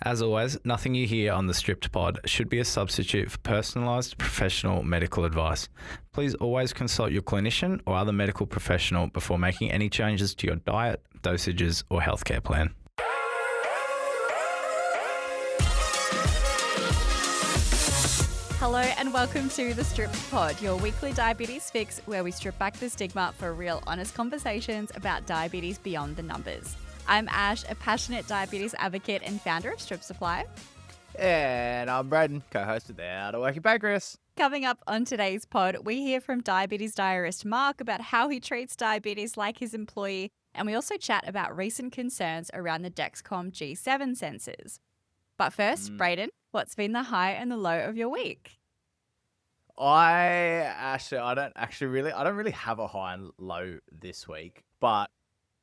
As always, nothing you hear on the Stripped Pod should be a substitute for personalised professional medical advice. Please always consult your clinician or other medical professional before making any changes to your diet, dosages, or healthcare plan. Hello and welcome to the Stripped Pod, your weekly diabetes fix where we strip back the stigma for real honest conversations about diabetes beyond the numbers. I'm Ash, a passionate diabetes advocate and founder of Strip Supply. And I'm Braden, co-host of the How to Work Your Pancreas. Coming up on today's pod, we hear from Diabetes Diarist Mark about how he treats diabetes like his employee, and we also chat about recent concerns around the Dexcom G7 sensors. But first, Braden, what's been the high and the low of your week? I don't really have a high and low this week, but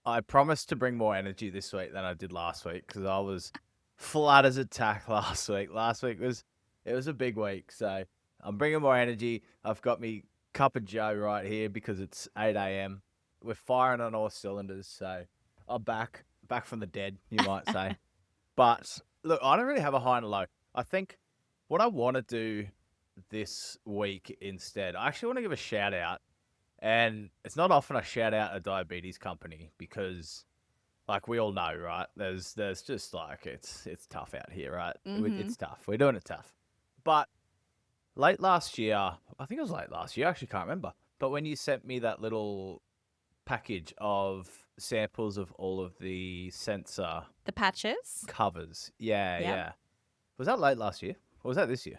I promised to bring more energy this week than I did last week because I was flat as a tack last week. Last week was a big week, so I'm bringing more energy. I've got me cup of joe right here because it's 8 a.m. We're firing on all cylinders, so I'm back from the dead, you might say. But look, I don't really have a high and a low. I think what I want to do this week instead, I actually want to give a shout out. And it's not often I shout out a diabetes company because, like we all know, right? There's just like it's tough out here, right? It's tough. We're doing it tough. But late last year, I think it was late last year. I actually can't remember. But when you sent me that little package of samples of all of the sensor The patches? covers, yeah, Yep. yeah. Was that late last year? Or was that this year?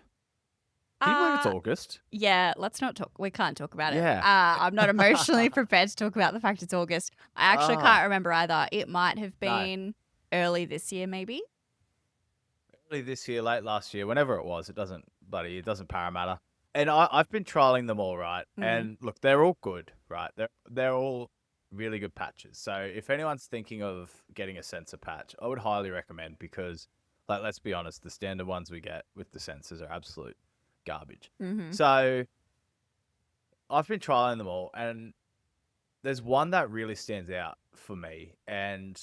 Can you believe it's August? Yeah, let's not talk. We can't talk about it. Yeah. I'm not emotionally prepared to talk about the fact it's August. I actually can't remember either. It might have been early this year, maybe. Early this year, late last year, whenever it was, it doesn't matter. And I've been trialing them all, right? And look, they're all good, right? They're all really good patches. So if anyone's thinking of getting a sensor patch, I would highly recommend because, like, let's be honest, the standard ones we get with the sensors are absolute garbage. So I've been trialing them all, and there's one that really stands out for me, and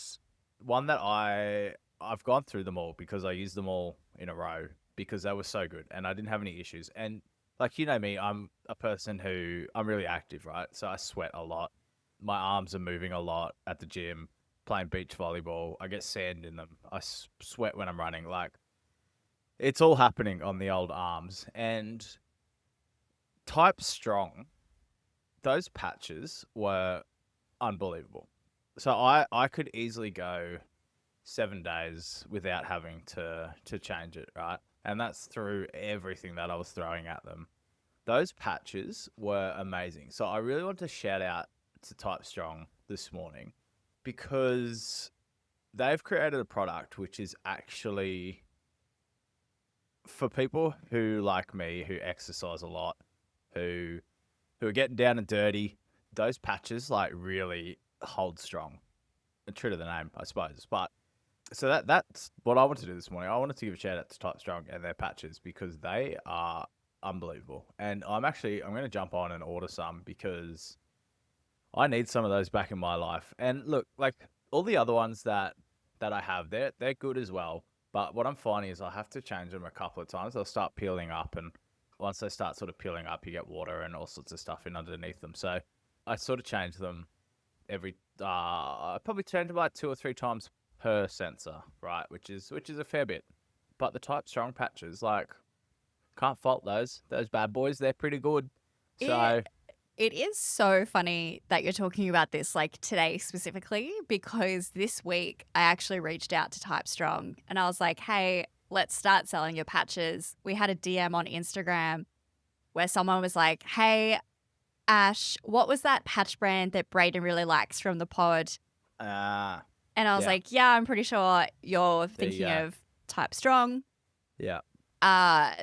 one that I've gone through them all because I used them all in a row because they were so good and I didn't have any issues. And like, you know me, I'm a person who I'm really active, right? So I sweat a lot. My arms are moving a lot at the gym, playing beach volleyball. I get sand in them. I sweat when I'm running. Like, it's all happening on the old arms. And Type Strong, those patches were unbelievable. So I could easily go 7 days without having to change it, right? And that's through everything that I was throwing at them. Those patches were amazing. So I really want to shout out to Type Strong this morning because they've created a product which is actually for people who, like me, who exercise a lot, who are getting down and dirty. Those patches like really hold strong. True to the name, I suppose. But so that's what I wanted to do this morning. I wanted to give a shout out to Type Strong and their patches because they are unbelievable. And I'm going to jump on and order some because I need some of those back in my life. And look, like all the other ones that I have, they're good as well. But what I'm finding is I have to change them a couple of times. They'll start peeling up, and once they start sort of peeling up, you get water and all sorts of stuff in underneath them. So I sort of change them I probably change them like 2 or 3 times per sensor, right? Which is a fair bit. But the Type Strong patches, like, can't fault those bad boys. They're pretty good. So It is so funny that you're talking about this like today specifically because this week I actually reached out to Type Strong and I was like, hey, let's start selling your patches. We had a DM on Instagram where someone was like, hey, Ash, what was that patch brand that Braden really likes from the pod? And I was like, yeah, I'm pretty sure you're thinking of Type Strong. Yeah.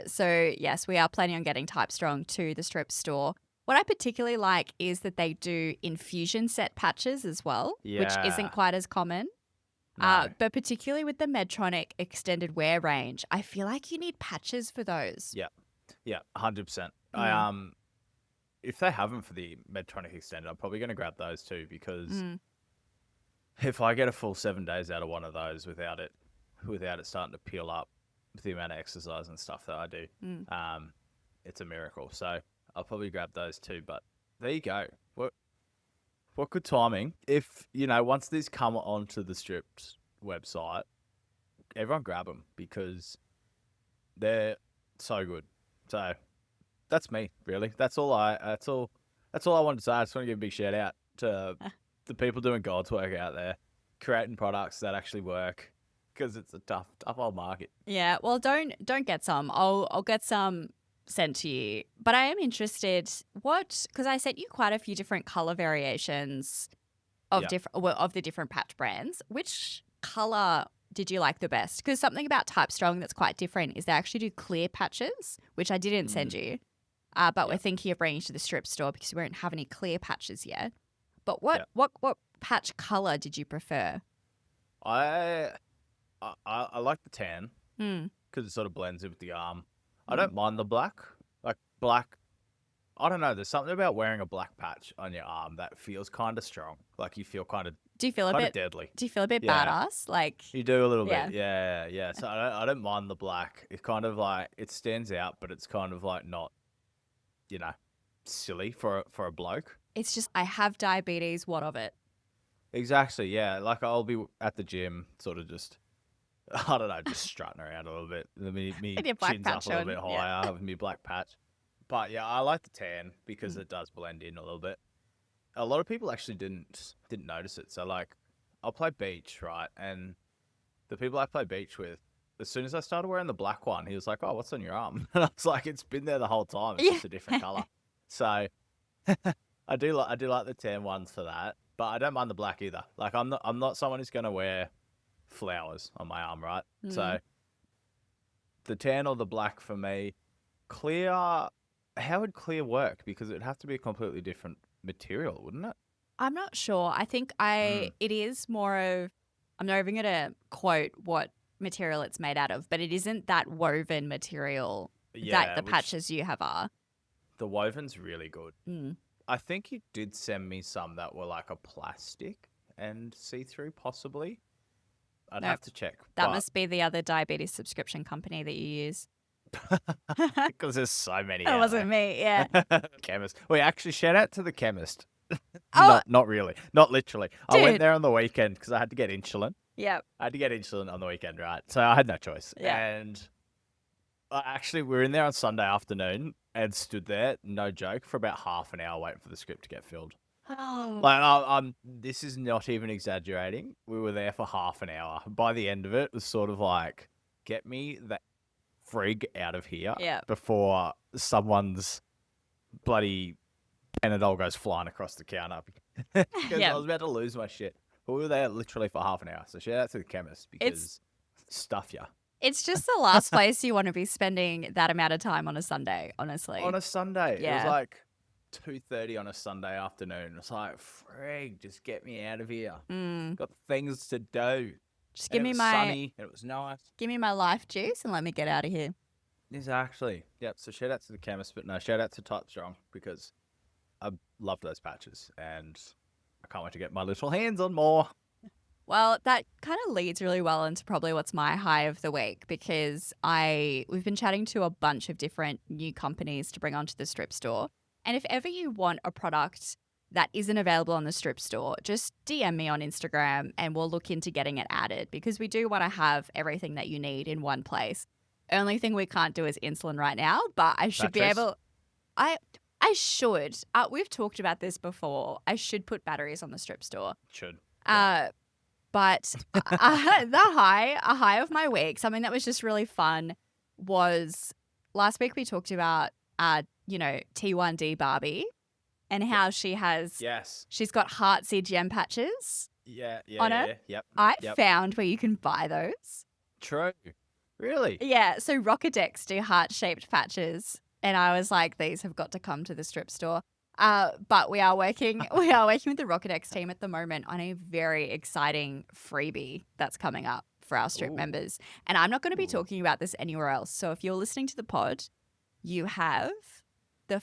So yes, we are planning on getting Type Strong to the Strip store. What I particularly like is that they do infusion set patches as well, which isn't quite as common. No. But particularly with the Medtronic extended wear range, I feel like you need patches for those. Yeah, 100%. I if they have them for the Medtronic extended, I'm probably going to grab those too because if I get a full 7 days out of one of those without it without it starting to peel up with the amount of exercise and stuff that I do. It's a miracle. So I'll probably grab those too. But there you go. What good timing. If, once these come onto the Stripped website, everyone grab them because they're so good. So that's me, really. That's all I wanted to say. I just want to give a big shout out to the people doing God's work out there, creating products that actually work, because it's a tough old market. Yeah, well, don't get some. I'll get some sent to you. But I am interested because I sent you quite a few different color variations of of the different patch brands. Which color did you like the best? Because something about Type Strong that's quite different is they actually do clear patches, which I didn't send you. But we're thinking of bringing to the Strip store because we won't have any clear patches yet. But what patch color did you prefer? I like the tan because it sort of blends in with the arm. I don't mind the black. Like black, I don't know. There's something about wearing a black patch on your arm that feels kind of strong. Like you feel kind of deadly. Do you feel a bit badass? Like you do a little bit. Yeah. So I don't mind the black. It's kind of like it stands out, but it's kind of like not, silly for a bloke. It's just I have diabetes. What of it? Exactly. Yeah. Like I'll be at the gym, sort of just. I don't know, just strutting around a little bit. Me chin's up a little bit higher with me black patch. But yeah, I like the tan because it does blend in a little bit. A lot of people actually didn't notice it. So like, I'll play beach, right? And the people I play beach with, as soon as I started wearing the black one, he was like, "Oh, what's on your arm?" And I was like, "It's been there the whole time. It's just a different color." So I do like the tan ones for that, but I don't mind the black either. Like I'm not someone who's gonna wear flowers on my arm, right? So the tan or the black for me. Clear, how would clear work? Because it'd have to be a completely different material, wouldn't it? I'm not sure. I think it is more of, I'm not even going to quote what material it's made out of, but it isn't that woven material that the patches you have are. The woven's really good. I think you did send me some that were like a plastic and see-through possibly. I'd have to check. That must be the other diabetes subscription company that you use. Because there's so many. That wasn't me, yeah. Chemist. Wait, actually, shout out to the chemist. Not really. Not literally. Dude. I went there on the weekend because I had to get insulin. Yep. I had to get insulin on the weekend, right? So I had no choice. Yeah. And we were in there on Sunday afternoon and stood there, no joke, for about half an hour waiting for the script to get filled. Oh. Like, this is not even exaggerating. We were there for half an hour. By the end of it, it was sort of like, get me the frig out of here before someone's bloody Panadol goes flying across the counter. Because I was about to lose my shit. But we were there literally for half an hour. So shout out to the chemist because stuff ya. It's just the last place you want to be spending that amount of time on a Sunday, honestly. On a Sunday. Yeah. It was like 2:30 on a Sunday afternoon. It's like, frig, just get me out of here. Got things to do. Just give me sunny, and it was nice. Give me my life juice and let me get out of here. Exactly. Yep. So shout out to the chemist, but no, shout out to Type Strong because I love those patches and I can't wait to get my little hands on more. Well, that kind of leads really well into probably what's my high of the week because we've been chatting to a bunch of different new companies to bring onto the Strip store. And if ever you want a product that isn't available on the Strip store, just DM me on Instagram and we'll look into getting it added because we do want to have everything that you need in one place. Only thing we can't do is insulin right now, but I should be able. I should. We've talked about this before. I should put batteries on the Strip store. Should. But a high of my week, something that was just really fun was last week we talked about, T1D Barbie and how she's got heartsy gem patches. On her. Yep. I found where you can buy those. True. Really? Yeah. So Rockadex do heart-shaped patches. And I was like, these have got to come to the Strip store. But we are working with the Rockadex team at the moment on a very exciting freebie that's coming up for our Strip members. And I'm not going to be talking about this anywhere else. So if you're listening to the pod, you have you're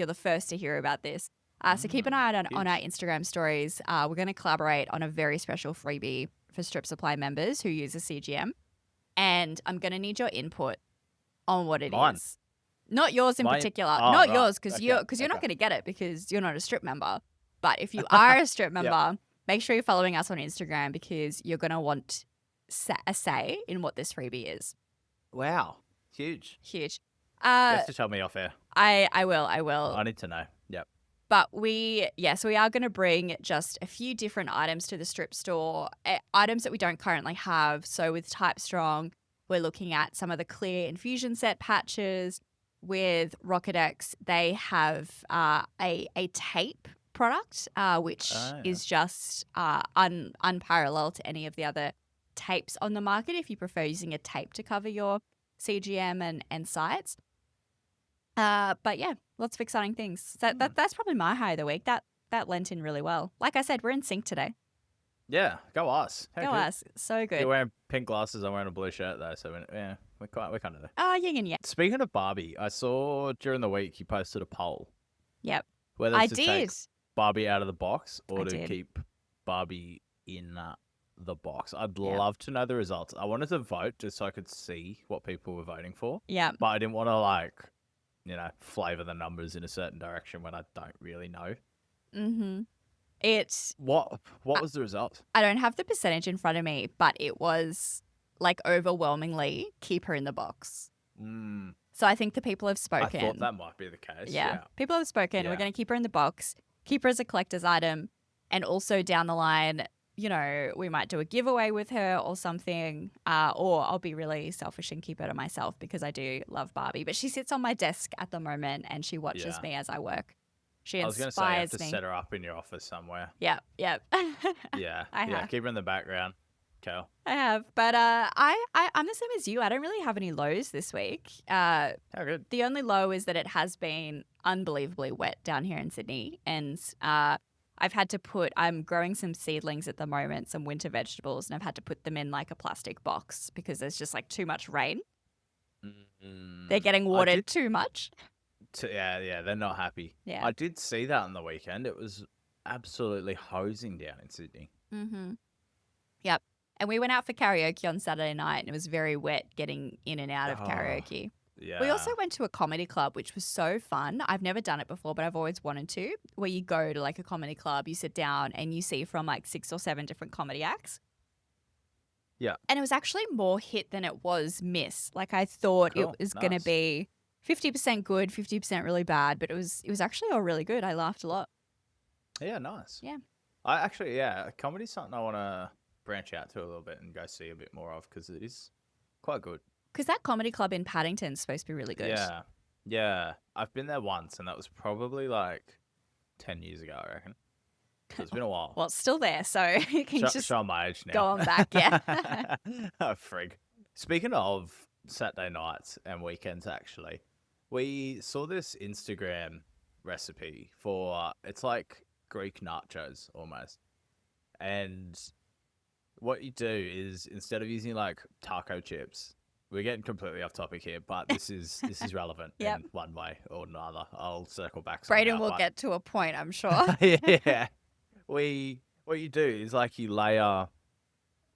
the first to hear about this. So keep an eye out on our Instagram stories. We're going to collaborate on a very special freebie for Strip Supply members who use a CGM. And I'm going to need your input on what it is. Mine? Not yours in Mine? particular. Oh, Not right. yours because Okay, you're not okay. going to get it because you're not a Strip member. But if you are a Strip Yep. member, make sure you're following us on Instagram because you're going to want a say in what this freebie is. Wow. Huge. Huge. You have to tell me off air. I will. I need to know. Yep. But we are going to bring just a few different items to the Strip store, items that we don't currently have. So with Type Strong, we're looking at some of the clear infusion set patches. With Rockedex, they have a tape product, which is just unparalleled to any of the other tapes on the market if you prefer using a tape to cover your CGM and sites. But yeah, lots of exciting things. That's probably my high of the week. That lent in really well. Like I said, we're in sync today. Yeah. Go us. How Go good. us. So good. You're wearing pink glasses. I'm wearing a blue shirt though. So we're kind of there. Oh, yin and yang. Speaking of Barbie, I saw during the week you posted a poll Yep. whether I to did. take Barbie out of the box or I to did. keep Barbie in the box. I'd Yeah. love to know the results. I wanted to vote just so I could see what people were voting for, Yeah. but I didn't want to flavor the numbers in a certain direction when I don't really know. Mm-hmm. It's What was the result? I don't have the percentage in front of me, but it was like overwhelmingly keep her in the box. So I think the people have I spoken. thought that might be the case. Yeah. People have spoken. Yeah. We're going to keep her in the box, keep her as a collector's item, and also down the line, we might do a giveaway with her or something, or I'll be really selfish and keep her to myself because I do love Barbie. But she sits on my desk at the moment and she watches Yeah. me as I work. She I was going to say you have inspires to me. set her up in your office somewhere. Yep. Yeah. I Yeah. have. Keep her in the background. Cal. I have, but I'm the same as you. I don't really have any lows this week. How good. The only low is that it has been unbelievably wet down here in Sydney, and I've had to I'm growing some seedlings at the moment, some winter vegetables, and I've had to put them in like a plastic box because there's just like too much rain. They're getting watered too much. Yeah, they're not happy. Yeah. I did see that on the weekend. It was absolutely hosing down in Sydney. Mm-hmm. Yep. And we went out for karaoke on Saturday night, and it was very wet getting in and out of karaoke. Yeah. We also went to a comedy club, which was so fun. I've never done it before, but I've always wanted to, where you go to like a comedy club, you sit down and you see from like 6 or 7 different comedy acts. Yeah. And it was actually more hit than it was miss. Like I thought Cool. it was going to Nice. be 50% good, 50% really bad, but it was actually all really good. I laughed a lot. Yeah, nice. Yeah. Comedy's something I want to branch out to a little bit and go see a bit more of because it is quite good. Because that comedy club in Paddington's supposed to be really good. Yeah. I've been there once and that was probably like 10 years ago, I reckon. So it's been a while. Well, it's still there, so you can just show my age now. go on back, yeah. Oh, frig. Speaking of Saturday nights and weekends, actually, we saw this Instagram recipe for, it's like Greek nachos almost. And what you do is instead of using like taco chips, we're getting completely off topic here, but this is relevant Yep. in one way or another. I'll circle back. Braden somehow, will but- get to a point, I'm sure. Yeah. What you do is like you layer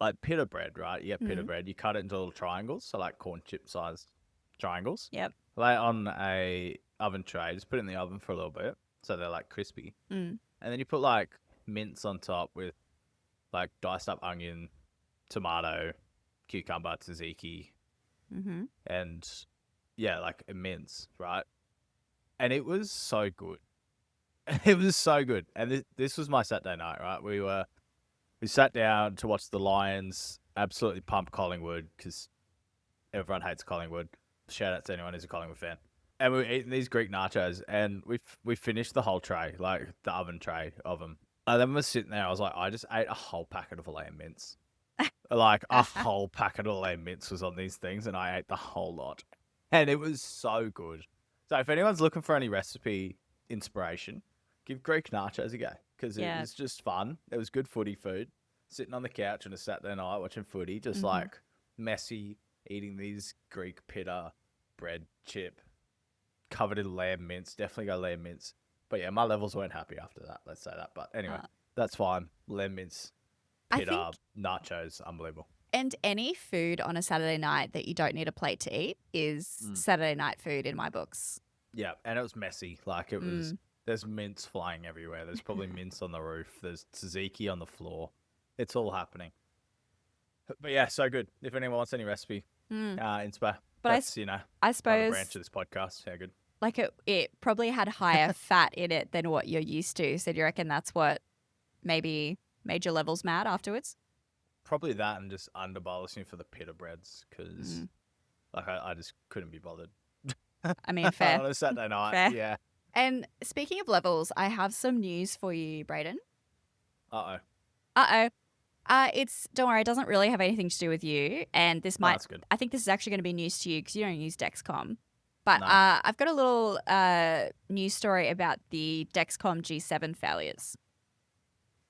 like pita bread, right? You get pita bread, you cut it into little triangles, so like corn chip sized triangles. Yep. Lay it on a oven tray, just put it in the oven for a little bit so they're like crispy. Mm. And then you put like mince on top with like diced up onion, tomato, cucumber, tzatziki, Mm-hmm. and yeah, like a mince, right? And it was so good. It was so good. And this was my Saturday night, right? We sat down to watch the Lions absolutely pump Collingwood because everyone hates Collingwood. Shout out to anyone who's a Collingwood fan. And we were eating these Greek nachos, and we finished the whole tray, like the oven tray of them. And then we're sitting there. I was like, I just ate a whole packet of lamb mince. Like a whole packet of lamb mince was on these things, and I ate the whole lot. And it was so good. So if anyone's looking for any recipe inspiration, give Greek nachos a go because Yeah. it was just fun. It was good footy food. Sitting on the couch on a Saturday night watching footy, just like messy, eating these Greek pita bread chip covered in lamb mince. Definitely go lamb mince. But yeah, my levels weren't happy after that. Let's say that. But anyway, that's fine. Lamb mince I pita, think, nachos, unbelievable. and any food on a Saturday night that you don't need a plate to eat is Saturday night food in my books. Yeah, and it was messy. Like it was. Mm. There's mints flying everywhere. There's probably mints on the roof. There's tzatziki on the floor. It's all happening. But yeah, so good. If anyone wants any recipe, inspo. But That's I another suppose branch of this podcast. How good. like it probably had higher fat in it than what you're used to. So do you reckon that's what maybe made your levels mad afterwards? Probably that, and just underbolishing for the pita breads because like I just couldn't be bothered. I mean, fair. On a Saturday night. Fair. Yeah. And speaking of levels, I have some news for you, Brayden. Uh-oh. Don't worry, it doesn't really have anything to do with you. And this might, that's good. I think this is actually going to be news to you because you don't use Dexcom. But No. I've got a little news story about the Dexcom G7 failures.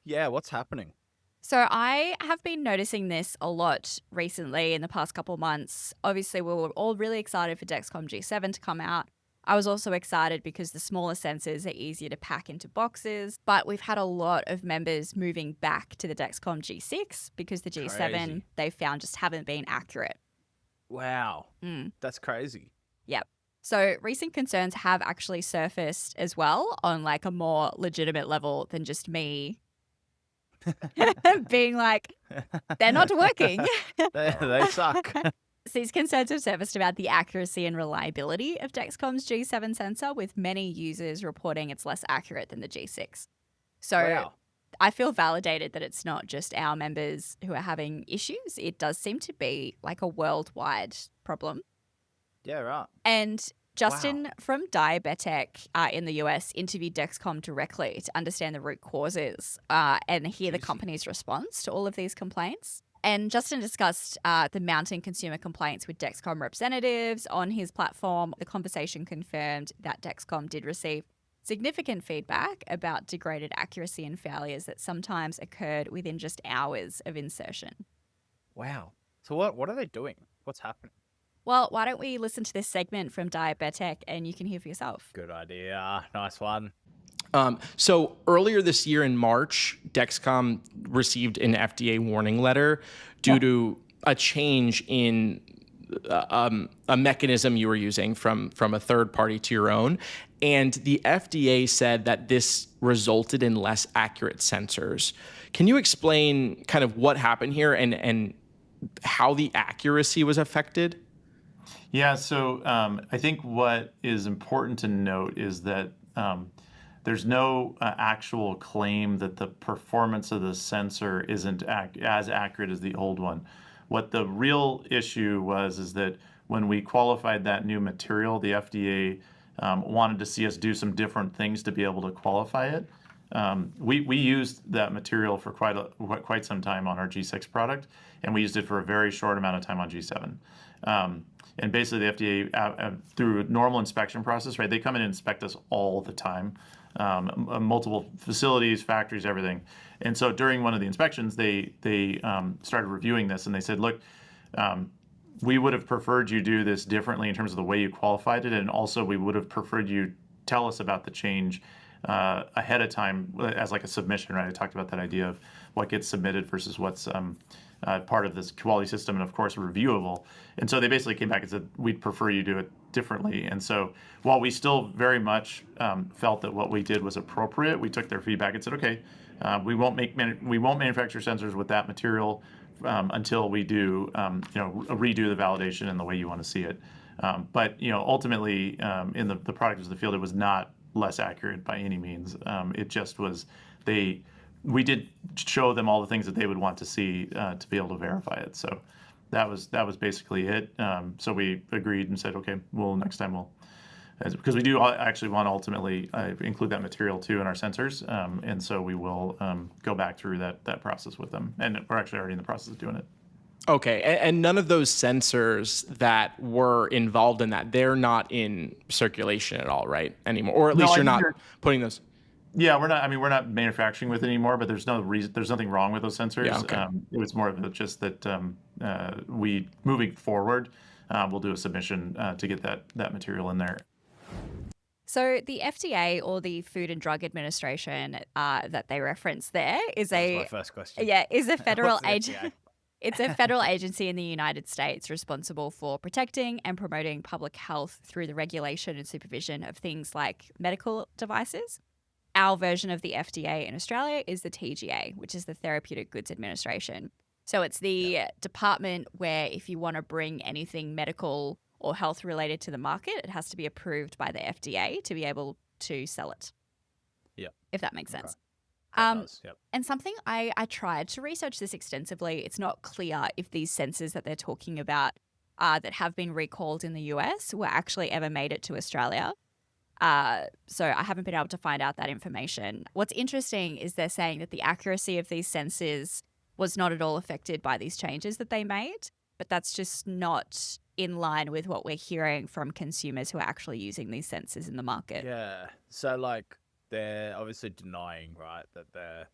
Yeah, what's happening? So I have been noticing this a lot recently in the past couple of months. Obviously, we were all really excited for Dexcom G7 to come out. I was also excited because the smaller sensors are easier to pack into boxes, but we've had a lot of members moving back to the Dexcom G6 because the G7 Crazy. they found just haven't been accurate. Wow. That's crazy. Yep. So recent concerns have actually surfaced as well on like a more legitimate level than just me being like, they're not working. They suck. So these concerns have surfaced about the accuracy and reliability of Dexcom's G7 sensor, with many users reporting it's less accurate than the G6. So Wow. I feel validated that it's not just our members who are having issues. It does seem to be like a worldwide problem. Yeah, right. And Justin from Diabetic in the US interviewed Dexcom directly to understand the root causes and hear the company's response to all of these complaints. And Justin discussed the mounting consumer complaints with Dexcom representatives on his platform. The conversation confirmed that Dexcom did receive significant feedback about degraded accuracy and failures that sometimes occurred within just hours of insertion. Wow. So what are they doing? What's happening? Well, why don't we listen to this segment from Diabetic and you can hear for yourself. Good idea. Nice one. So earlier this year in March, Dexcom received an FDA warning letter due to a change in a mechanism you were using from a third party to your own. And the FDA said that this resulted in less accurate sensors. Can you explain kind of what happened here and how the accuracy was affected? Yeah, so I think what is important to note is that there's no actual claim that the performance of the sensor isn't as accurate as the old one. What the real issue was is that when we qualified that new material, the FDA wanted to see us do some different things to be able to qualify it. We used that material for quite some time on our G6 product, and we used it for a very short amount of time on G7. And basically, the FDA, through a normal inspection process, right? They come in and inspect us all the time, multiple facilities, factories, everything. And so during one of the inspections, they started reviewing this, and they said, look, we would have preferred you do this differently in terms of the way you qualified it, and also we would have preferred you tell us about the change ahead of time as like a submission, right? I talked about that idea of what gets submitted versus what's part of this quality system, and of course reviewable. And so they basically came back and said, we'd prefer you do it differently. And so while we still very much felt that what we did was appropriate, we took their feedback and said, okay, we won't manufacture sensors with that material until we do redo the validation in the way you want to see it. But ultimately in the product of the field, it was not less accurate by any means. It just was we did show them all the things that they would want to see to be able to verify it. So that was basically it. So we agreed and said, okay, next time because we do actually want to ultimately include that material too in our sensors. And so we will go back through that process with them. And we're actually already in the process of doing it. Okay, and none of those sensors that were involved in that, they're not in circulation at all, right, anymore? Or at least you're not putting those... Yeah, we're not manufacturing with it anymore, but there's nothing wrong with those sensors. Yeah, okay. It was more of just that we, moving forward, we'll do a submission to get that material in there. So the FDA, or the Food and Drug Administration, that they reference there, is That was my a first question. is a federal What's an agency. FDA? It's a federal agency in the United States responsible for protecting and promoting public health through the regulation and supervision of things like medical devices. Our version of the FDA in Australia is the TGA, which is the Therapeutic Goods Administration. So it's the department where if you want to bring anything medical or health related to the market, it has to be approved by the FDA to be able to sell it. Yep. If that makes Okay. sense. That does. Yep. And something I tried to research this extensively. It's not clear if these sensors that they're talking about that have been recalled in the US were actually ever made it to Australia. So I haven't been able to find out that information. What's interesting is they're saying that the accuracy of these sensors was not at all affected by these changes that they made, but that's just not in line with what we're hearing from consumers who are actually using these sensors in the market. Yeah. So like they're obviously denying, right, that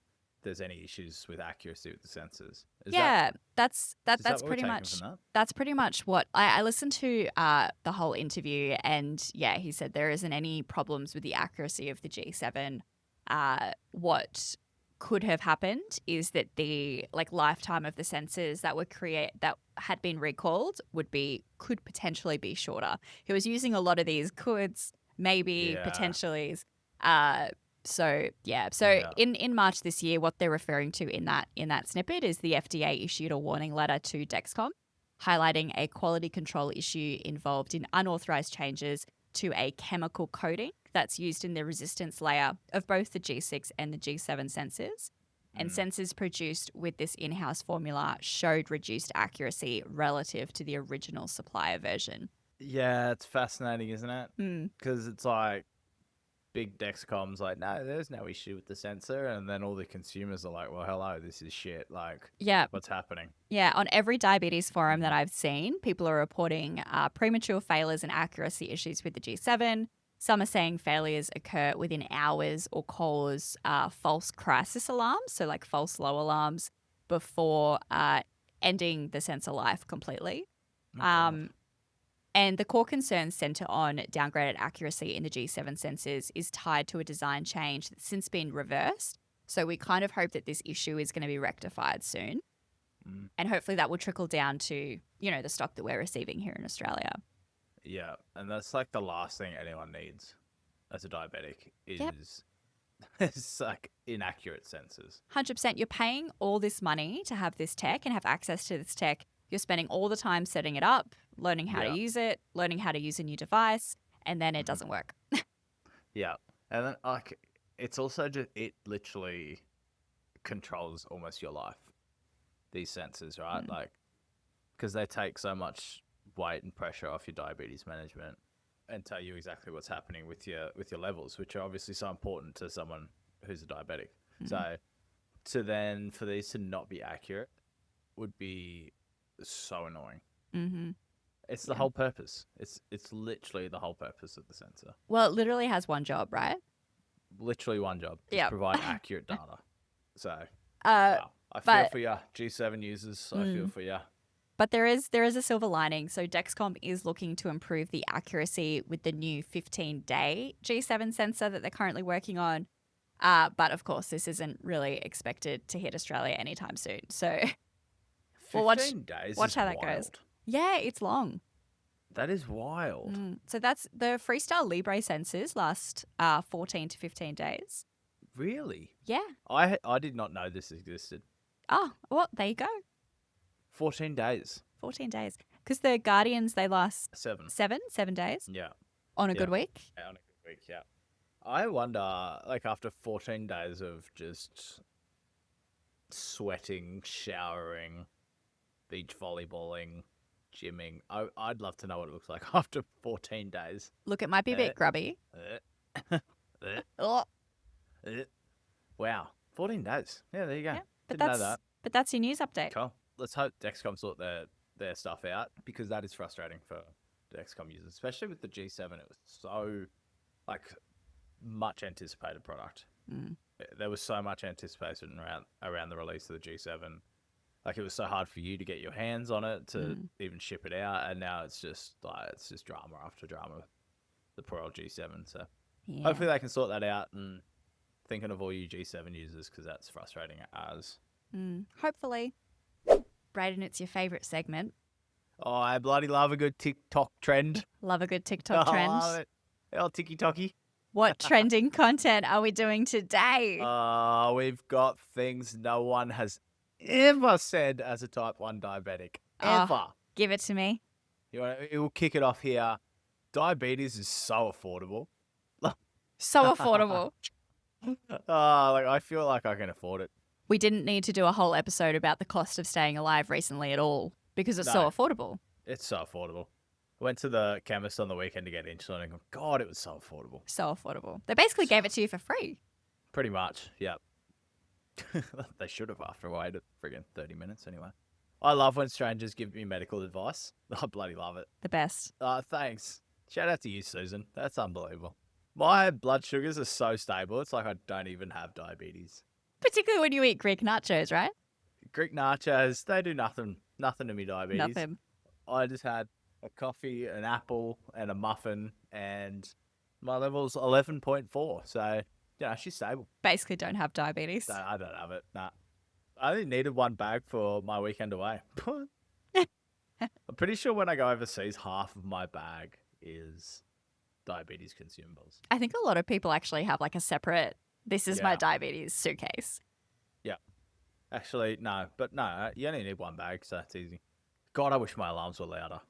there's any issues with accuracy with the sensors. Is Yeah, that's that's what we're pretty taking much from that? that's pretty much what I listened to the whole interview, and yeah, he said there isn't any problems with the accuracy of the G7. What could have happened is that the lifetime of the sensors that had been recalled could potentially be shorter. He was using a lot of these coulds, maybe, Yeah. potentially. So Yeah. in March this year, what they're referring to in that snippet is the FDA issued a warning letter to Dexcom, highlighting a quality control issue involved in unauthorized changes to a chemical coating that's used in the resistance layer of both the G6 and the G7 sensors. And sensors produced with this in-house formula showed reduced accuracy relative to the original supplier version. Yeah, it's fascinating, isn't it? Mm. Because it's like big Dexcom's like, no, there's no issue with the sensor, and then all the consumers are like, well, hello, this is shit. Like, Yeah. what's happening? Yeah, on every diabetes forum that I've seen, people are reporting premature failures and accuracy issues with the G7. Some are saying failures occur within hours or cause false crisis alarms, so like false low alarms, before ending the sensor life completely. And the core concerns centre on downgraded accuracy in the G7 sensors is tied to a design change that's since been reversed. So we kind of hope that this issue is going to be rectified soon. And hopefully that will trickle down to, the stock that we're receiving here in Australia. Yeah, and that's like the last thing anyone needs as a diabetic is it's like inaccurate sensors. 100%. You're paying all this money to have this tech and have access to this tech. You're spending all the time setting it up, learning how to use it, learning how to use a new device, and then it doesn't work. Yeah, and then like it's also just it literally controls almost your life. These sensors, right? Like because they take so much weight and pressure off your diabetes management and tell you exactly what's happening with your levels, which are obviously so important to someone who's a diabetic. So for these to not be accurate would be so annoying. Mm-hmm. It's the whole purpose. It's literally the whole purpose of the sensor. Well, it literally has one job, right? Literally one job. Just Yep. provide accurate data. So Uh, wow. I feel but- for you, G7 users. I feel for you. But there is a silver lining. So Dexcom is looking to improve the accuracy with the new 15-day G7 sensor that they're currently working on. But of course, this isn't really expected to hit Australia anytime soon. So 15 days watch is how that wild. goes. Yeah, it's long. That is wild. So that's the Freestyle Libre sensors last 14 to 15 days. Really? Yeah. I did not know this existed. Oh, well, there you go. 14 days. 14 days. Because the Guardians, they last 7. 7 days Yeah. on a good week. Yeah, on a good week, yeah. I wonder, like, after 14 days of just sweating, showering, beach volleyballing, gymming, I'd love to know what it looks like after 14 days. Look, it might be a bit grubby. Oh, Wow. 14 days. Yeah, there you go. yeah, but Didn't know that. that's your news update. Cool. Let's hope Dexcom sort their stuff out because that is frustrating for Dexcom users, especially with the G7. It was so much anticipated product. There was so much anticipation around the release of the G7. Like it was so hard for you to get your hands on it to even ship it out, and now it's just drama after drama. The poor old G7. So Yeah. Hopefully they can sort that out, and thinking of all you G7 users because that's frustrating as. Hopefully. Brayden, it's your favourite segment. Oh, I bloody love a good TikTok trend. Love a good TikTok I trend. love it. Oh, TikToky. What trending content are we doing today? We've got things no one has ever said as a type 1 diabetic. Oh. Ever. Give it to me. We'll kick it off here. Diabetes is so affordable. So affordable. I feel like I can afford it. We didn't need to do a whole episode about the cost of staying alive recently at all because it's so No. affordable. It's so affordable. Went to the chemist on the weekend to get insulin and God, it was so affordable. So affordable. They basically gave it to you for free. Pretty much, yeah. They should have after I waited friggin' 30 minutes anyway. I love when strangers give me medical advice. I bloody love it. The best. Thanks. Shout out to you, Susan. That's unbelievable. My blood sugars are so stable, it's like I don't even have diabetes. Particularly when you eat Greek nachos, right? Greek nachos, they do nothing to me diabetes. Nothing. I just had a coffee, an apple, and a muffin, and my level's 11.4. So, she's stable. Basically don't have diabetes. So I don't have it. Nah. I only needed one bag for my weekend away. I'm pretty sure when I go overseas, half of my bag is diabetes consumables. I think a lot of people actually have like a separate, this is my Yeah. diabetes suitcase. Yeah. Actually, no. But no, you only need one bag, so that's easy. God, I wish my alarms were louder.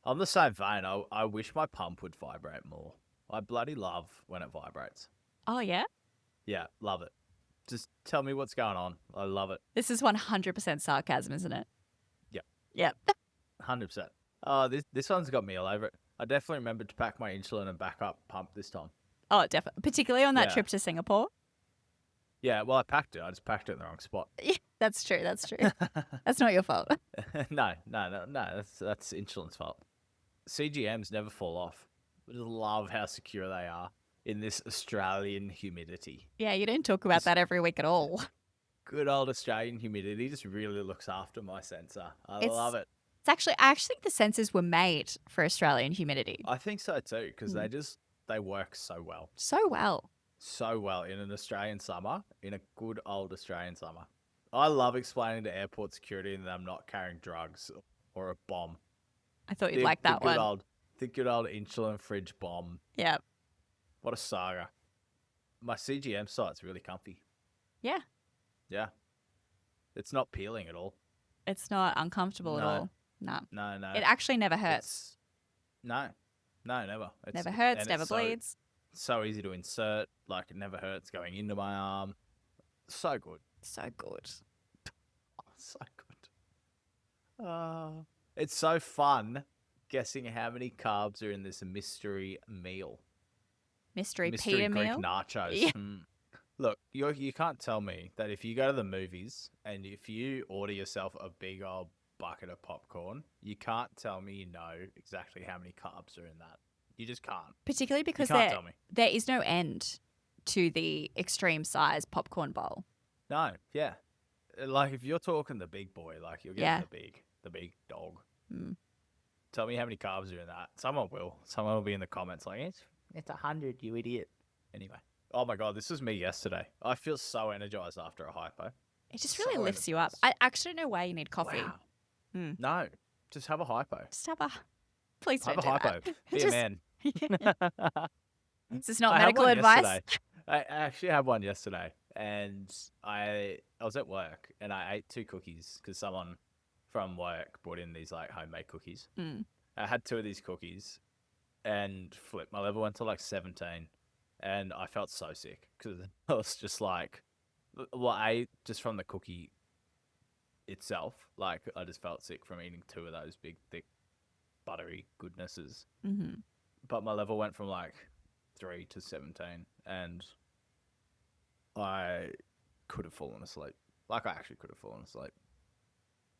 On the same vein, I wish my pump would vibrate more. I bloody love when it vibrates. Oh, yeah? Yeah, love it. Just tell me what's going on. I love it. This is 100% sarcasm, isn't it? Yep. Yep. 100%. Oh, this one's got me all over it. I definitely remembered to pack my insulin and backup pump this time. Oh, definitely. Particularly on that Yeah. trip to Singapore. Yeah, well, I packed it. I just packed it in the wrong spot. Yeah, that's true. That's true. That's not your fault. No. That's insulin's fault. CGMs never fall off. I just love how secure they are in this Australian humidity. Yeah, you don't talk about that every week at all. Good old Australian humidity just really looks after my sensor. I It's- love it. I actually think the sensors were made for Australian humidity. I think so too, because they work so well. So well. So well in an Australian summer, in a good old Australian summer. I love explaining to airport security that I'm not carrying drugs or a bomb. I thought you'd like that one. The good old insulin fridge bomb. Yeah. What a saga. My CGM site's really comfy. Yeah. Yeah. It's not peeling at all. It's not uncomfortable at No. all. No. No. It actually never hurts. No, never. Never hurts, and never it's so- bleeds. So easy to insert. Like, it never hurts going into my arm. So good. So good. So good. It's so fun guessing how many carbs are in this mystery meal. Mystery Mystery pita Greek meal. nachos. Yeah. Look, you can't tell me that if you go to the movies and if you order yourself a big old bucket of popcorn, you can't tell me you know exactly how many carbs are in that. You just can't. Particularly because can't tell me. there is no end to the extreme size popcorn bowl. No, yeah. Like, if you're talking the big boy, like, you're Yeah. getting the big dog. Mm. Tell me how many carbs are in that. Someone will be in the comments like, it's 100, you idiot. Anyway. Oh my God, this was me yesterday. I feel so energized after a hypo. It just really So lifts you up. I actually don't know why you need coffee. Wow. Mm. No, just have a hypo. Just have a. Please Have don't a do hypo. that. Be a Just- man. This is not I had medical one advice. yesterday. I actually had one yesterday, and I was at work and I ate 2 cookies because someone from work brought in these like homemade cookies. Mm. I had 2 of these cookies and flipped. My level went to like 17, and I felt so sick because I was just like, well, just from the cookie itself, like I just felt sick from eating 2 of those big, thick, buttery goodnesses. Mm-hmm. But my level went from like 3 to 17, and I could have fallen asleep. Like, I actually could have fallen asleep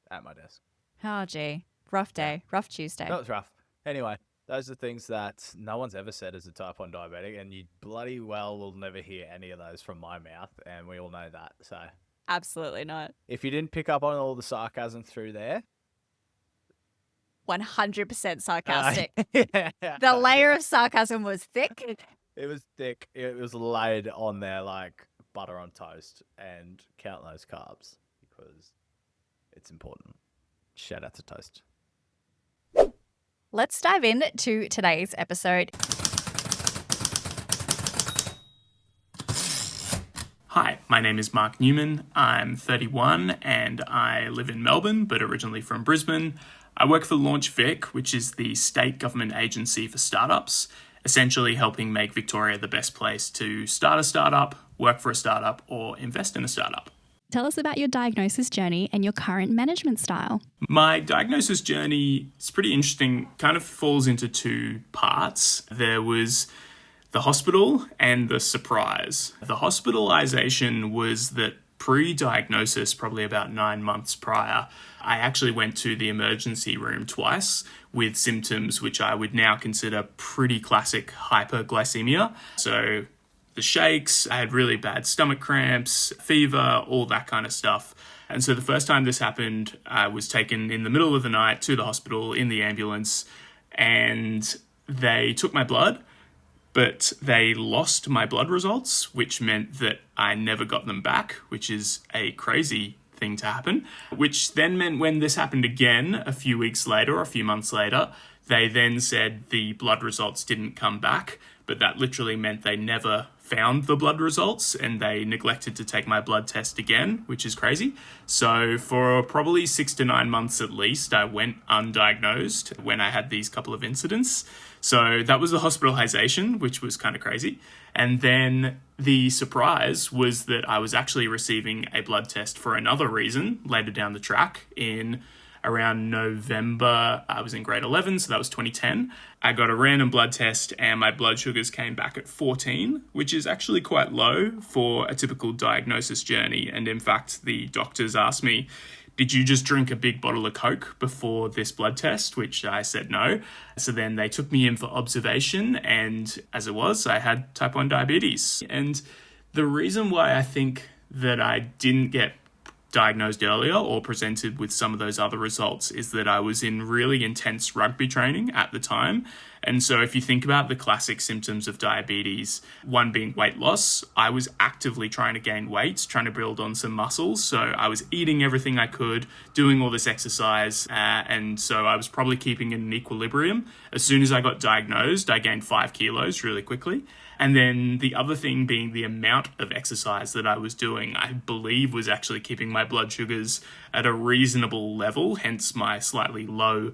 at my desk. Oh, gee. Rough day. Rough Tuesday. That was rough. Anyway, those are things that no one's ever said as a type 1 diabetic, and you bloody well will never hear any of those from my mouth, and we all know that. So Absolutely not. if you didn't pick up on all the sarcasm through there, 100% sarcastic. yeah. The layer of sarcasm was thick. It was thick. It was laid on there like butter on toast, and count those carbs because it's important. Shout out to toast. Let's dive into today's episode. Hi, my name is Mark Newman. I'm 31 and I live in Melbourne, but originally from Brisbane. I work for Launch Vic, which is the state government agency for startups, essentially helping make Victoria the best place to start a startup, work for a startup, or invest in a startup. Tell us about your diagnosis journey and your current management style. My diagnosis journey is pretty interesting, kind of falls into two parts. There was the hospital and the surprise. The hospitalization was that pre-diagnosis, probably about 9 months prior, I actually went to the emergency room twice with symptoms which I would now consider pretty classic hyperglycemia. So the shakes, I had really bad stomach cramps, fever, all that kind of stuff. And so the first time this happened, I was taken in the middle of the night to the hospital in the ambulance, and they took my blood, but they lost my blood results, which meant that I never got them back, which is a crazy thing to happen, which then meant when this happened again a few weeks later or a few months later, they then said the blood results didn't come back, but that literally meant they never found the blood results and they neglected to take my blood test again, which is crazy. So for probably 6 to 9 months at least, I went undiagnosed when I had these couple of incidents. So that was the hospitalization, which was kind of crazy. And then the surprise was that I was actually receiving a blood test for another reason later down the track in around November. I was in grade 11, so that was 2010. I got a random blood test and my blood sugars came back at 14, which is actually quite low for a typical diagnosis journey. And in fact, the doctors asked me, did you just drink a big bottle of Coke before this blood test? Which I said no. So then they took me in for observation, and as it was, I had type 1 diabetes. And the reason why I think that I didn't get diagnosed earlier or presented with some of those other results is that I was in really intense rugby training at the time. And so if you think about the classic symptoms of diabetes, one being weight loss, I was actively trying to gain weight, trying to build on some muscles. So I was eating everything I could, doing all this exercise. And so I was probably keeping in an equilibrium. As soon as I got diagnosed, I gained 5 kilos really quickly. And then the other thing being the amount of exercise that I was doing, I believe was actually keeping my blood sugars at a reasonable level, hence my slightly low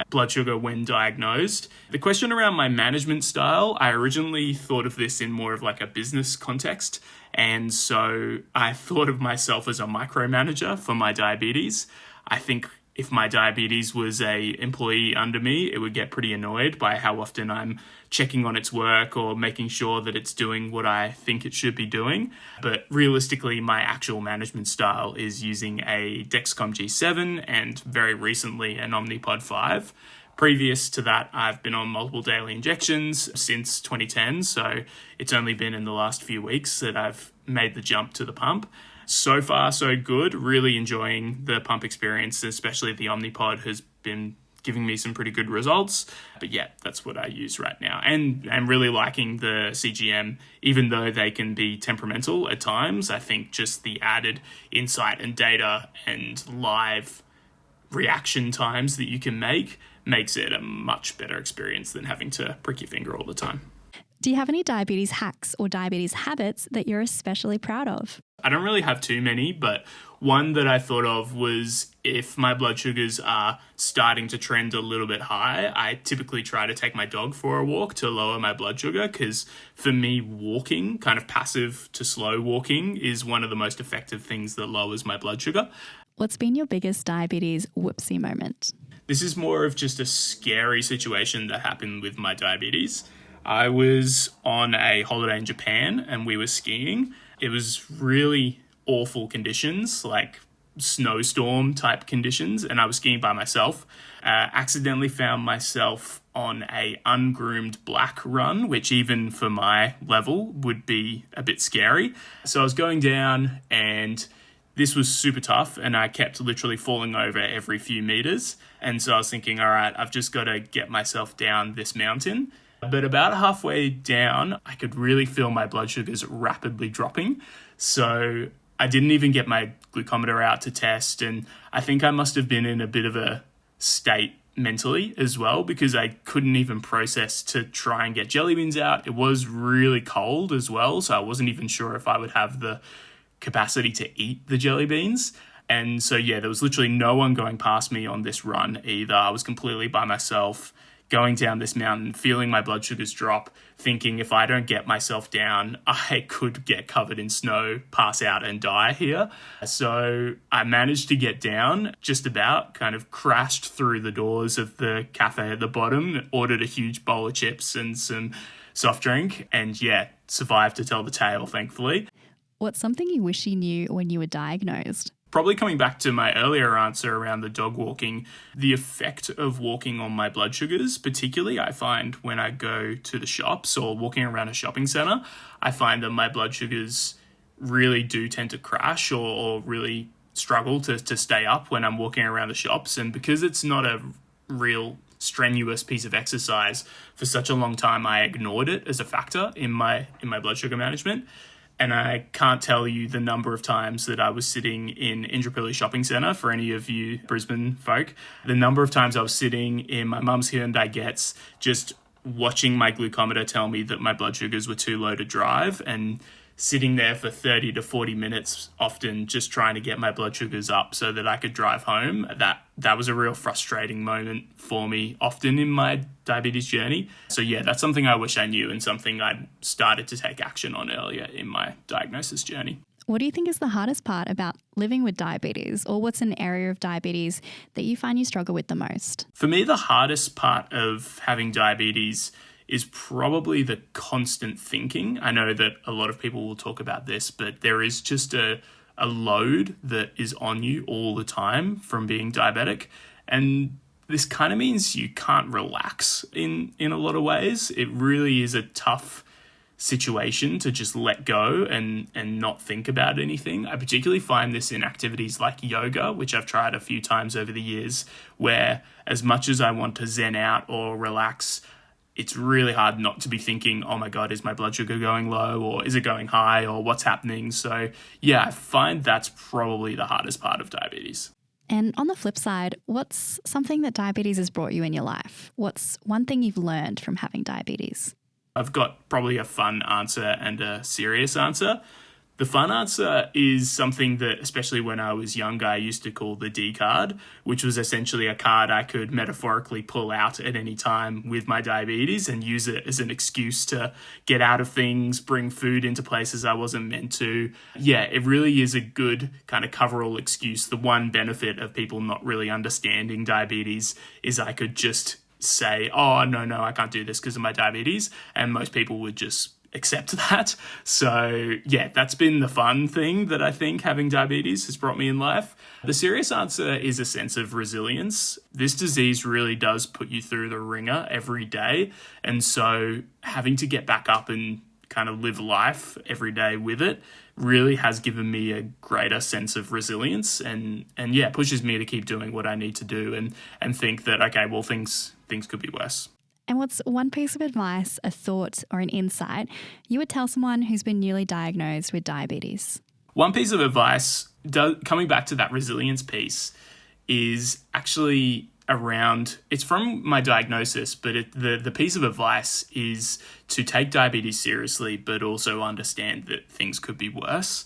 blood sugar when diagnosed. The question around my management style, I originally thought of this in more of like a business context. And so I thought of myself as a micromanager for my diabetes. I think if my diabetes was a employee under me, it would get pretty annoyed by how often I'm checking on its work or making sure that it's doing what I think it should be doing. But realistically, my actual management style is using a Dexcom G7 and very recently an Omnipod 5. Previous to that, I've been on multiple daily injections since 2010, so it's only been in the last few weeks that I've made the jump to the pump. So far, so good. Really enjoying the pump experience, especially the Omnipod has been giving me some pretty good results. But yeah, that's what I use right now. And I'm really liking the CGM, even though they can be temperamental at times. I think just the added insight and data and live reaction times that you can make makes it a much better experience than having to prick your finger all the time. Do you have any diabetes hacks or diabetes habits that you're especially proud of? I don't really have too many, but one that I thought of was if my blood sugars are starting to trend a little bit high, I typically try to take my dog for a walk to lower my blood sugar, because for me, walking, kind of passive to slow walking, is one of the most effective things that lowers my blood sugar. What's been your biggest diabetes whoopsie moment? This is more of just a scary situation that happened with my diabetes. I was on a holiday in Japan and we were skiing. It was really awful conditions, like snowstorm type conditions, and I was skiing by myself. Accidentally found myself on a ungroomed black run, which even for my level would be a bit scary. So I was going down and this was super tough and I kept literally falling over every few meters. And so I was thinking, all right, I've just got to get myself down this mountain. But about halfway down, I could really feel my blood sugars rapidly dropping. So I didn't even get my glucometer out to test. And I think I must have been in a bit of a state mentally as well, because I couldn't even process to try and get jelly beans out. It was really cold as well, so I wasn't even sure if I would have the capacity to eat the jelly beans. And so, yeah, there was literally no one going past me on this run either. I was completely by myself, going down this mountain, feeling my blood sugars drop, thinking if I don't get myself down, I could get covered in snow, pass out and die here. So I managed to get down just about, kind of crashed through the doors of the cafe at the bottom, ordered a huge bowl of chips and some soft drink, and yeah, survived to tell the tale, thankfully. What's something you wish you knew when you were diagnosed? Probably coming back to my earlier answer around the dog walking, the effect of walking on my blood sugars, particularly I find when I go to the shops or walking around a shopping centre, I find that my blood sugars really do tend to crash or really struggle to stay up when I'm walking around the shops. And because it's not a real strenuous piece of exercise, for such a long time I ignored it as a factor in my blood sugar management. And I can't tell you the number of times that I was sitting in Indooroopilly Shopping Centre, for any of you Brisbane folk, the number of times I was sitting in my mum's Hyundai Getz, just watching my glucometer tell me that my blood sugars were too low to drive, and sitting there for 30 to 40 minutes, often just trying to get my blood sugars up so that I could drive home. That was a real frustrating moment for me, often in my diabetes journey. So yeah, that's something I wish I knew and something I'd started to take action on earlier in my diagnosis journey. What do you think is the hardest part about living with diabetes, or what's an area of diabetes that you find you struggle with the most? For me, the hardest part of having diabetes is probably the constant thinking. I know that a lot of people will talk about this, but there is just a load that is on you all the time from being diabetic. And this kind of means you can't relax in a lot of ways. It really is a tough situation to just let go and not think about anything. I particularly find this in activities like yoga, which I've tried a few times over the years, where as much as I want to zen out or relax, it's really hard not to be thinking, oh my God, is my blood sugar going low, or is it going high, or what's happening? So yeah, I find that's probably the hardest part of diabetes. And on the flip side, what's something that diabetes has brought you in your life? What's one thing you've learned from having diabetes? I've got probably a fun answer and a serious answer. The fun answer is something that, especially when I was younger, I used to call the D card, which was essentially a card I could metaphorically pull out at any time with my diabetes and use it as an excuse to get out of things, bring food into places I wasn't meant to. Yeah, it really is a good kind of coverall excuse. The one benefit of people not really understanding diabetes is I could just say, oh, no, I can't do this because of my diabetes. And most people would just accept that. So yeah, that's been the fun thing that I think having diabetes has brought me in life. The serious answer is a sense of resilience. This disease really does put you through the ringer every day. And so having to get back up and kind of live life every day with it really has given me a greater sense of resilience and yeah, pushes me to keep doing what I need to do and think that, okay, well, things could be worse. And what's one piece of advice, a thought, or an insight you would tell someone who's been newly diagnosed with diabetes? One piece of advice, coming back to that resilience piece, is actually around, it's from my diagnosis, but the piece of advice is to take diabetes seriously, but also understand that things could be worse.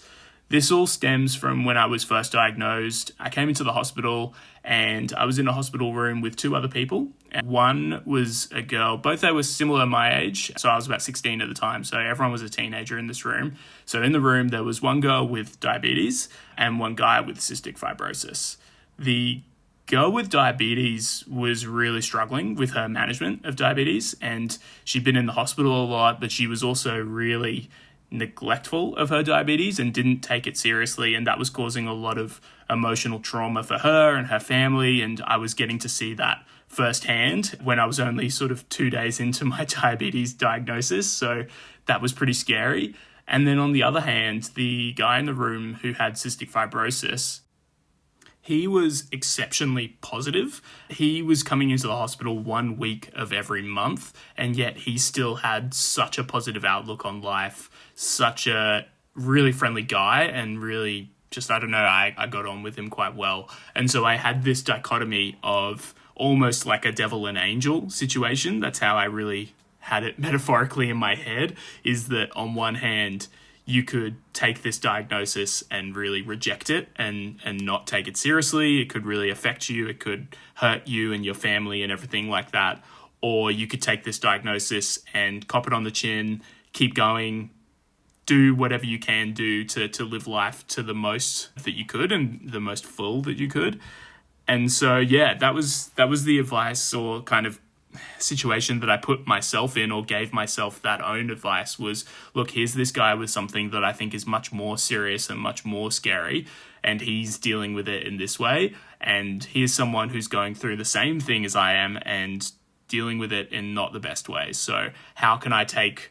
This all stems from when I was first diagnosed. I came into the hospital and I was in a hospital room with two other people. One was a girl, both they were similar my age. So I was about 16 at the time. So everyone was a teenager in this room. So in the room, there was one girl with diabetes and one guy with cystic fibrosis. The girl with diabetes was really struggling with her management of diabetes, and she'd been in the hospital a lot, but she was also really neglectful of her diabetes and didn't take it seriously, and that was causing a lot of emotional trauma for her and her family. And I was getting to see that firsthand when I was only sort of 2 days into my diabetes diagnosis, so that was pretty scary. And then on the other hand, the guy in the room who had cystic fibrosis, he was exceptionally positive. He was coming into the hospital 1 week of every month, and yet he still had such a positive outlook on life, such a really friendly guy, and really just, I don't know, I got on with him quite well. And so I had this dichotomy of almost like a devil and angel situation. That's how I really had it metaphorically in my head, is that on one hand, you could take this diagnosis and really reject it and not take it seriously. It could really affect you. It could hurt you and your family and everything like that. Or you could take this diagnosis and cop it on the chin, keep going, do whatever you can do to live life to the most that you could and the most full that you could. And so, yeah, that was the advice or kind of situation that I put myself in, or gave myself that own advice, was, look, here's this guy with something that I think is much more serious and much more scary, and he's dealing with it in this way. And here's someone who's going through the same thing as I am and dealing with it in not the best way. So how can I take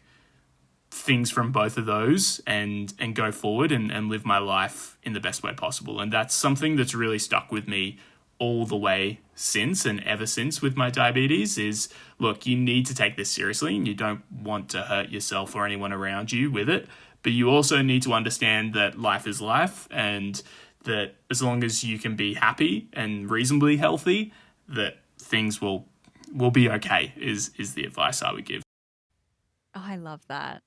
things from both of those and go forward and live my life in the best way possible? And that's something that's really stuck with me all the way since, and ever since, with my diabetes, is, look, you need to take this seriously, and you don't want to hurt yourself or anyone around you with it, but you also need to understand that life is life, and that as long as you can be happy and reasonably healthy, that things will be okay, is the advice I would give. Oh, I love that.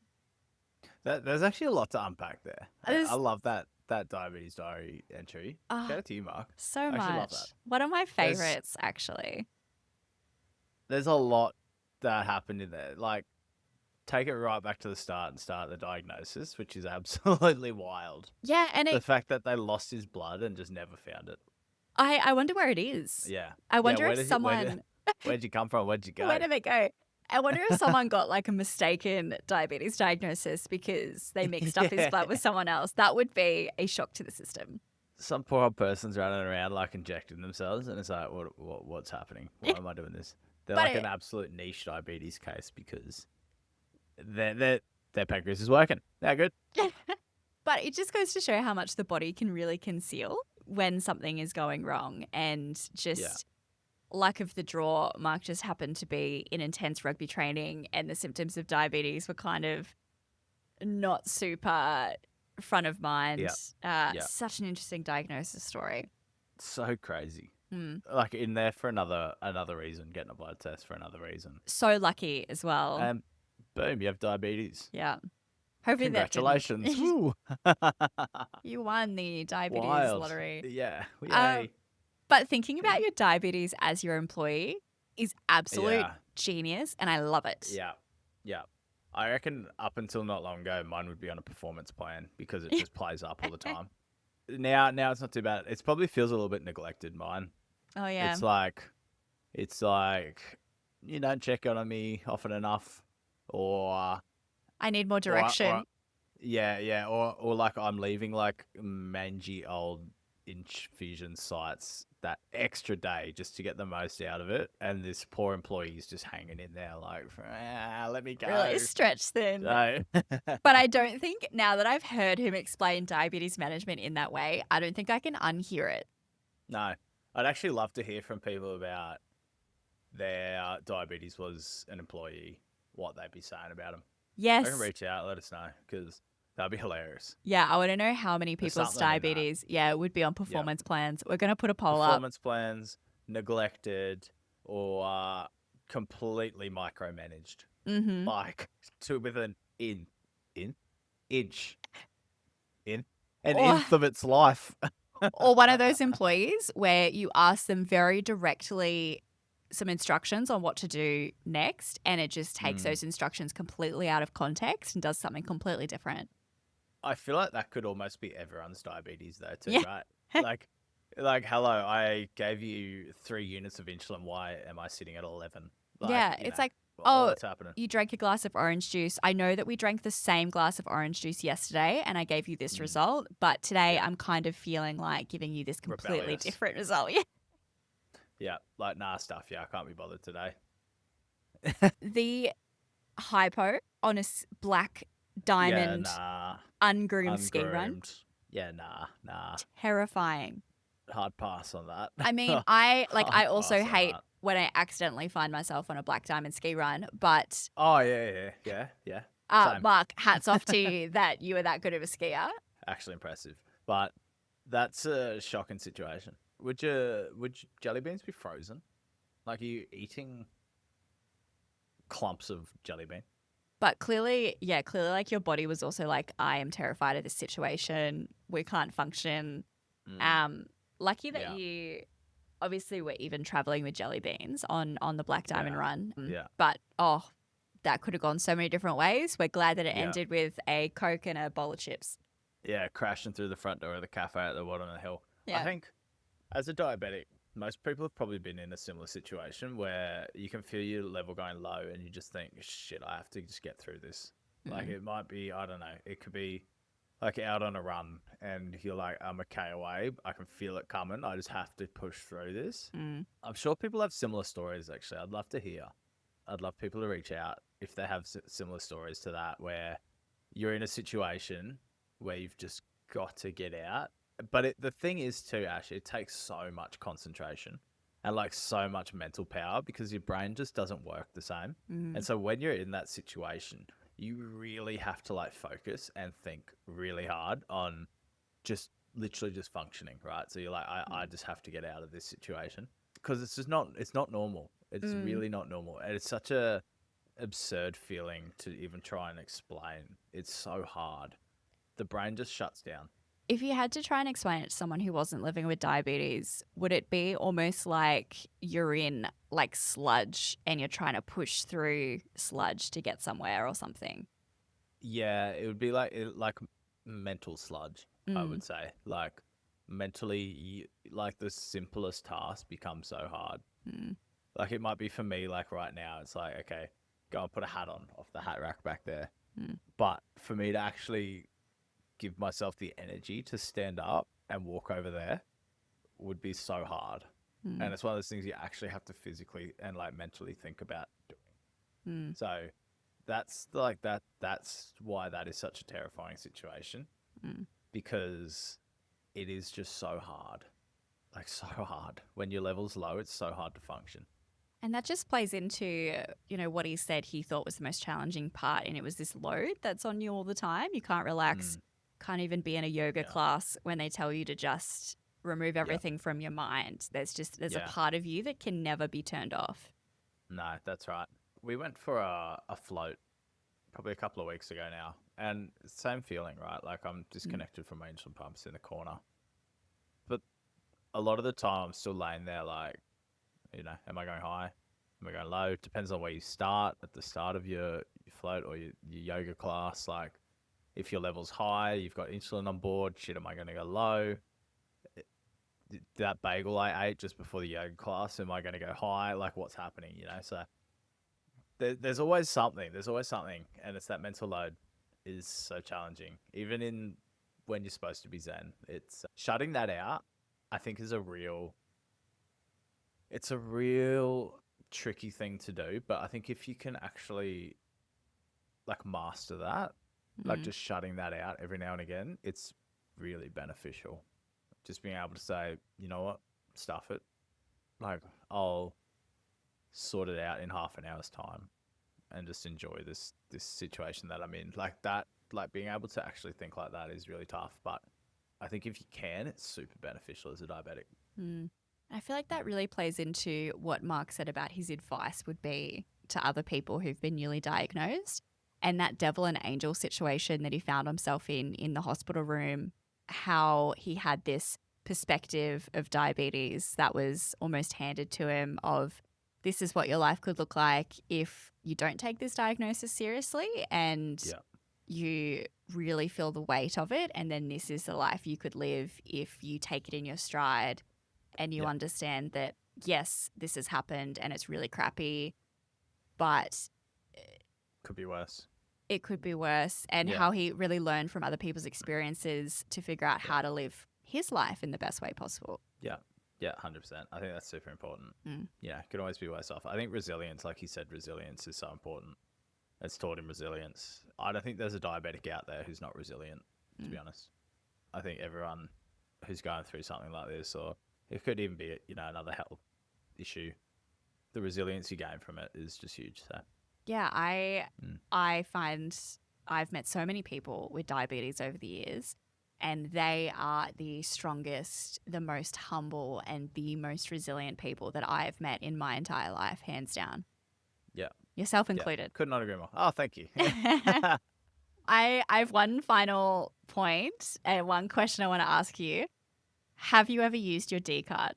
There's actually a lot to unpack there. There's- I love that diabetes diary entry. Oh, Shout out to you, Mark. So I actually love much. that. One of my There's- favorites, actually. There's a lot that happened in there. Like, take it right back to the start and start the diagnosis, which is absolutely wild. Yeah, and The fact that they lost his blood and just never found it. I wonder where it is. Yeah. I wonder where if did it- someone... Where'd you come from? Where'd you go? Where did it go? I wonder if someone got like a mistaken diabetes diagnosis because they mixed up his blood with someone else. That would be a shock to the system. Some poor old person's running around like injecting themselves, and it's like, what's happening? Why am I doing this? They're But like an absolute niche diabetes case because their pancreas is working. They're good. But it just goes to show how much the body can really conceal when something is going wrong. And just luck of the draw, Mark just happened to be in intense rugby training, and the symptoms of diabetes were kind of not super front of mind. Such an interesting diagnosis story. So crazy. Hmm. Like in there for another reason, getting a blood test for another reason. So lucky as well. Boom, you have diabetes. Yeah. Hopefully that didn't- Congratulations. Woo. You won the diabetes Wild. lottery. Yeah. Um, Yay. But thinking about your diabetes as your employee is absolute Yeah. genius, and I love it. Yeah. I reckon up until not long ago, mine would be on a performance plan because it just plays up all the time. Now it's not too bad. It probably feels a little bit neglected, mine. Oh yeah. It's like you don't check in on me often enough, or I need more direction. or like I'm leaving like mangy old infusion sites that extra day just to get the most out of it, and this poor employee's just hanging in there like, let me go. Really stretched thin. So, But I don't think, now that I've heard him explain diabetes management in that way, I don't think I can unhear it. no, I'd actually love to hear from people about their diabetes was an employee, what they'd be saying about them. Yes. I can reach out, let us know, because that'd be hilarious. Yeah, I want to know how many There's people's something in that. diabetes, would be on performance plans. We're going to put a poll up. Performance plans, neglected, or completely micromanaged, Mm-hmm. like to within an inch of its life. Or one of those employees where you ask them very directly some instructions on what to do next, and it just takes those instructions completely out of context and does something completely different. I feel like that could almost be everyone's diabetes though, too, Yeah. right? Like, hello, I gave you 3 units of insulin. Why am I sitting at 11? It's like, what's happening? you drank a glass of orange juice. I know that we drank the same glass of orange juice yesterday and I gave you this result, but today I'm kind of feeling like giving you this completely Rebellious. different result. Yeah. Yeah, like stuff. Yeah, I can't be bothered today. The hypo on a black diamond Yeah, ungroomed ski run. ungroomed. Yeah, nah. Terrifying. hard pass on that. I mean, I Hard also pass on hate that. when I accidentally find myself on a Black Diamond ski run, but Oh yeah. Same. Mark, hats off to you that you were that good of a skier. Actually impressive, but that's a shocking situation. Would jelly beans be frozen? Like, are you eating clumps of jelly bean? But clearly, like your body was also like, I am terrified of this situation. We can't function. Lucky that Yeah. you obviously were even traveling with jelly beans on the Black Diamond run. Yeah. But that could have gone so many different ways. We're glad that it Yeah. ended with a Coke and a bowl of chips. Yeah, crashing through the front door of the cafe at the bottom of the hill. Yeah. I think as a diabetic, most people have probably been in a similar situation where you can feel your level going low and you just think, shit, I have to just get through this. Like, it might be, I don't know, it could be like out on a run and you're like, I'm a K away. I can feel it coming. I just have to push through this. I'm sure people have similar stories, actually. I'd love to hear. I'd love people to reach out if they have similar stories to that, where you're in a situation where you've just got to get out. But the thing is too, Ash, it takes so much concentration and like so much mental power because your brain just doesn't work the same. And so when you're in that situation, you really have to like focus and think really hard on just literally just functioning, right? So you're like, I just have to get out of this situation because it's not normal. It's really not normal. And it's such a absurd feeling to even try and explain. It's so hard. The brain just shuts down. If you had to try and explain it to someone who wasn't living with diabetes, would it be almost like you're in like sludge and you're trying to push through sludge to get somewhere or something? Yeah, it would be like mental sludge, I would say. Like mentally, like the simplest task becomes so hard. Like it might be for me, like right now, it's like, okay, go and put a hat on off the hat rack back there. But for me to actually give myself the energy to stand up and walk over there would be so hard. And it's one of those things you actually have to physically and like mentally think about doing. So that's like that's why that is such a terrifying situation, because it is just so hard. Like so hard. When your level's low, it's so hard to function. And that just plays into, what he said he thought was the most challenging part. And it was this load that's on you all the time. You can't relax, can't even be in a yoga class when they tell you to just remove everything from your mind. There's a part of you that can never be turned off. No, that's right. We went for a float probably a couple of weeks ago now. And same feeling, right? Like I'm disconnected from my insulin pumps in the corner. But a lot of the time I'm still laying there like, am I going high? Am I going low? Depends on where you start at the start of your float or your yoga class. Like if your level's high, you've got insulin on board, shit, am I going to go low? That bagel I ate just before the yoga class, am I going to go high? Like what's happening, So there's always something. And it's that mental load is so challenging. Even when you're supposed to be zen, it's shutting that out, I think is a real tricky thing to do. But I think if you can actually like master that, like just shutting that out every now and again, it's really beneficial. Just being able to say, you know what, stuff it. Like I'll sort it out in half an hour's time and just enjoy this situation that I'm in. Like that, like being able to actually think like that is really tough. But I think if you can, it's super beneficial as a diabetic. I feel like that really plays into what Mark said about his advice would be to other people who've been newly diagnosed, and that devil and angel situation that he found himself in the hospital room, how he had this perspective of diabetes that was almost handed to him of, this is what your life could look like if you don't take this diagnosis seriously and you really feel the weight of it. And then this is the life you could live if you take it in your stride and you understand that, yes, this has happened and it's really crappy, but Could be worse. It could be worse. And how he really learned from other people's experiences to figure out how to live his life in the best way possible. Yeah. Yeah, 100%. I think that's super important. Could always be worse off. I think resilience, like he said, resilience is so important. It's taught him resilience. I don't think there's a diabetic out there who's not resilient, to be honest. I think everyone who's going through something like this, or it could even be, another health issue. The resilience you gain from it is just huge. So Yeah, I find I've met so many people with diabetes over the years, and they are the strongest, the most humble, and the most resilient people that I've met in my entire life, hands down. yeah, Yourself included. could not agree more. Oh, thank you. I have one final point and one question I want to ask you. Have you ever used your D card?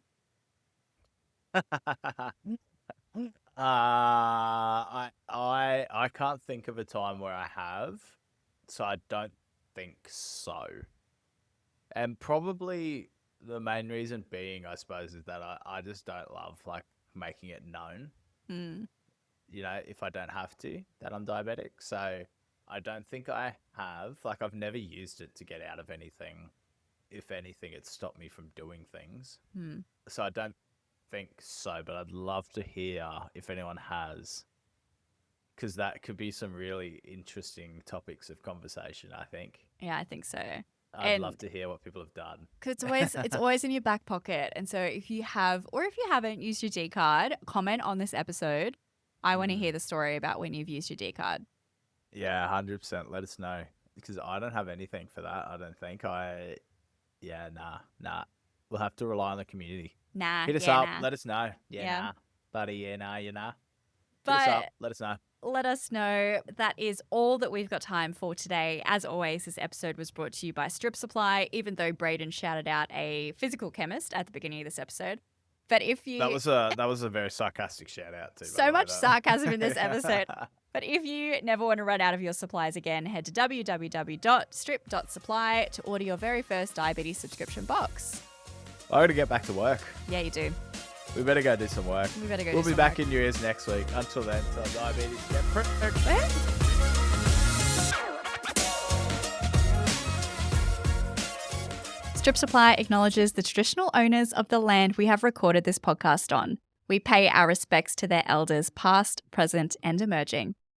I can't think of a time where I have, so I don't think so. And probably the main reason being, I suppose, is that I just don't love like making it known. Mm. If I don't have to, that I'm diabetic. So I don't think I have. Like, I've never used it to get out of anything. If anything, it's stopped me from doing things. Mm. So I don't think so, but I'd love to hear if anyone has, because that could be some really interesting topics of conversation, I think. Yeah, I think so. I'd love to hear what people have done. Because it's always in your back pocket. And so if you have, or if you haven't used your D card, comment on this episode. I want to hear the story about when you've used your D card. Yeah, 100%. Let us know, because I don't have anything for that. I don't think nah. We'll have to rely on the community. Nah. Hit us yeah, up. nah. Let us know. Yeah. Nah. Buddy, nah. Hit us But up. Let us know. let us know. That is all that we've got time for today. As always, this episode was brought to you by Strip Supply, even though Braden shouted out a physical chemist at the beginning of this episode. But if you... That was a very sarcastic shout out too. So much sarcasm in this episode. But if you never want to run out of your supplies again, head to www.strip.supply to order your very first diabetes subscription box. I got to get back to work. Yeah, you do. We better go do some work. We better go We'll do be some back work. in your ears next week. Until then, tell diabetes get pricked. Strip Supply acknowledges the traditional owners of the land we have recorded this podcast on. We pay our respects to their elders, past, present, and emerging.